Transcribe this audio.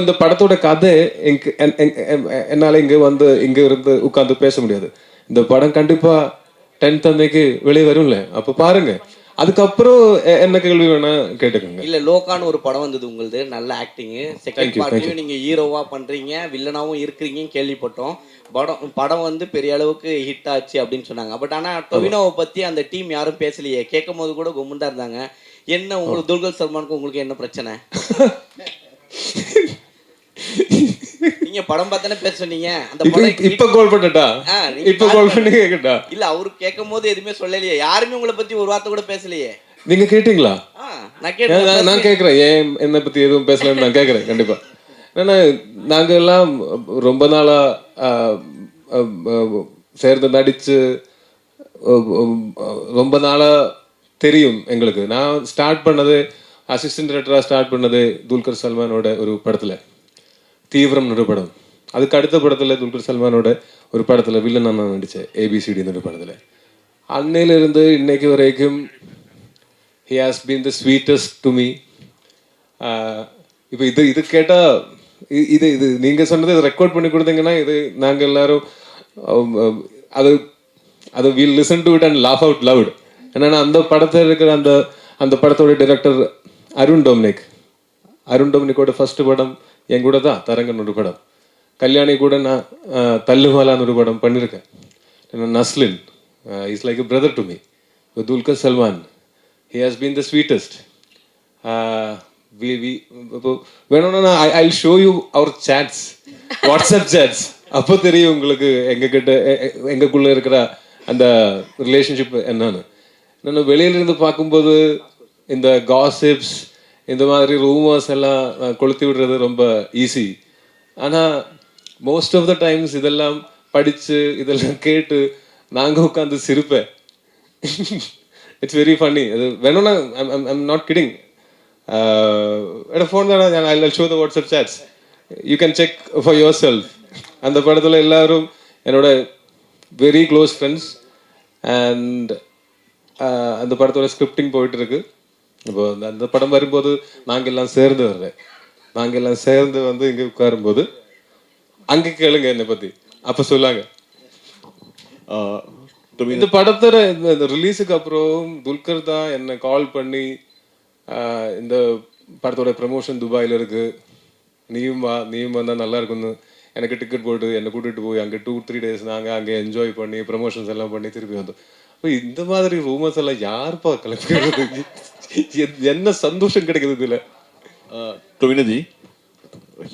இந்த படத்தோட கதை என்னால இங்க இருந்து உட்கார்ந்து பேச முடியாது. இந்த படம் கண்டிப்பா 10th அன்னைக்கு வெளியே வரும்ல, அப்ப பாருங்க. அதுக்கப்புறம் என்ன கேள்வி வேணா கேட்டுக்கோங்க. இல்ல லோகான்னு ஒரு படம் வந்தது உங்களுது, நல்ல ஆக்டிங். செகண்ட் பார்ட்லயும் நீங்க ஹீரோவா பண்றீங்க, வில்லனாவும் இருக்கிறீங்கன்னு கேள்விப்பட்டோம். படம் வந்து பெரிய அளவுக்கு ஹிட் ஆச்சு அப்படின்னு சொன்னாங்க. பட் ஆனா டொவினோவை பத்தி அந்த டீம் யாரும் பேசலையே. கேட்கும் போது கூட கும்முண்டா இருந்தாங்க. என்ன உங்களுக்கு துல்கர் சல்மானுக்கு உங்களுக்கு என்ன பிரச்சனை? நீங்க படம் பார்த்தானே பேச சொன்னீங்க. அந்த படம் இப்ப கால் பண்ணட்டா? இப்ப கால் பண்ணி கேக்கட்டா? இல்ல அவரு கேட்கும் போது எதுவுமே சொல்லலையே. யாருமே உங்களை பத்தி ஒரு வார்த்தை கூட பேசலையே. நீங்க கேட்டீங்களா? நான் கேக்குறேன். ஏன் என்ன பத்தி எதுவும் பேசலன்னு நான் கேக்குறேன் கண்டிப்பா. ஏன்னா நாங்க எல்லாம் ரொம்ப நாளா சேர்ந்து நடிச்சு ரொம்ப நாளா தெரியும் எங்களுக்கு. நான் ஸ்டார்ட் பண்ணது அசிஸ்டன்ட் டைரக்டரா ஸ்டார்ட் பண்ணது துல்கர் சல்மானோட ஒரு படத்துல, தீவிரம் ஒரு படம். அதுக்கு அடுத்த படத்துல துல்கர் சல்மானோட ஒரு படத்துல வில்லன் நான் நடிச்சேன், ஏபிசிடி ஒரு படத்துல. அன்னையில இருந்து இன்னைக்கு வரைக்கும் he has been the sweetest to me. இப்போ இது கேட்டா இது நீங்க சொன்னதை ரெக்கார்ட் பண்ணி கொடுத்தீங்கன்னா இது நாங்க எல்லாரும் அது will listen to it and laugh out loud. என்னன்னா அந்த படத்தில் இருக்கிற அந்த படத்தோட டைரக்டர் அருண் டொமினிக்கோட ஃபர்ஸ்ட் படம் என் கூட தான், தரங்கன் ஒரு படம். கல்யாணி கூட நான் தல்லுமாலான்னு ஒரு படம் பண்ணியிருக்கேன். Naslen is like a brother to me. Dulquer Salmaan, he has been the sweetest. வேணும்னா I show you our chats, WhatsApp chats. அப்போ தெரியும் உங்களுக்கு எங்கக்குள்ள இருக்கிற அந்த ரிலேஷன்ஷிப் என்னன்னு. நான் வெளியிலிருந்து பார்க்கும்போது இந்த காசிப்ஸ், இந்த மாதிரி ரூமர்ஸ் எல்லாம் கொளுத்தி விடுறது ரொம்ப ஈஸி. ஆனால் மோஸ்ட் ஆஃப் த டைம்ஸ் இதெல்லாம் படித்து இதெல்லாம் கேட்டு நாங்கள் உட்காந்து சிரிப்பேன். It's very funny. அது வேணும்னா ஐம் நாட் கிடிங். ஃபோன் தான், I show the WhatsApp chats, you can check for yourself. அந்த படத்தில் எல்லாரும் என்னோட வெரி க்ளோஸ் ஃப்ரெண்ட்ஸ். அண்ட் அந்த படத்தோட ஸ்கிரிப்டிங் போயிட்டு இருக்கு. இப்போ அந்த படம் வரும்போது நாங்கள் எல்லாம் சேர்ந்து வர்றேன். நாங்கள் எல்லாம் சேர்ந்து வந்து இங்கே உட்காரும்போது அங்கே கேளுங்க என்னை பற்றி, அப்போ சொல்லாங்க. இந்த படத்தோட இந்த ரிலீஸுக்கு அப்புறம் துல்கர் தான் என்னை கால் பண்ணி இந்த படத்தோட ப்ரமோஷன் துபாயில் இருக்கு, நீயும் வந்தால் நல்லா இருக்குன்னு எனக்கு டிக்கெட் போட்டு என்னை கூட்டிகிட்டு போய் அங்கே 2-3 days நாங்கள் அங்கே என்ஜாய் பண்ணி ப்ரமோஷன்ஸ் எல்லாம் பண்ணி திருப்பி வந்தோம். இப்போ இந்த மாதிரி ரூமர்ஸ் எல்லாம் யாருப்பா கிளப்பிடுறது? என்ன சந்தோஷம் கிடைக்குது இதில்? टोविनो जी,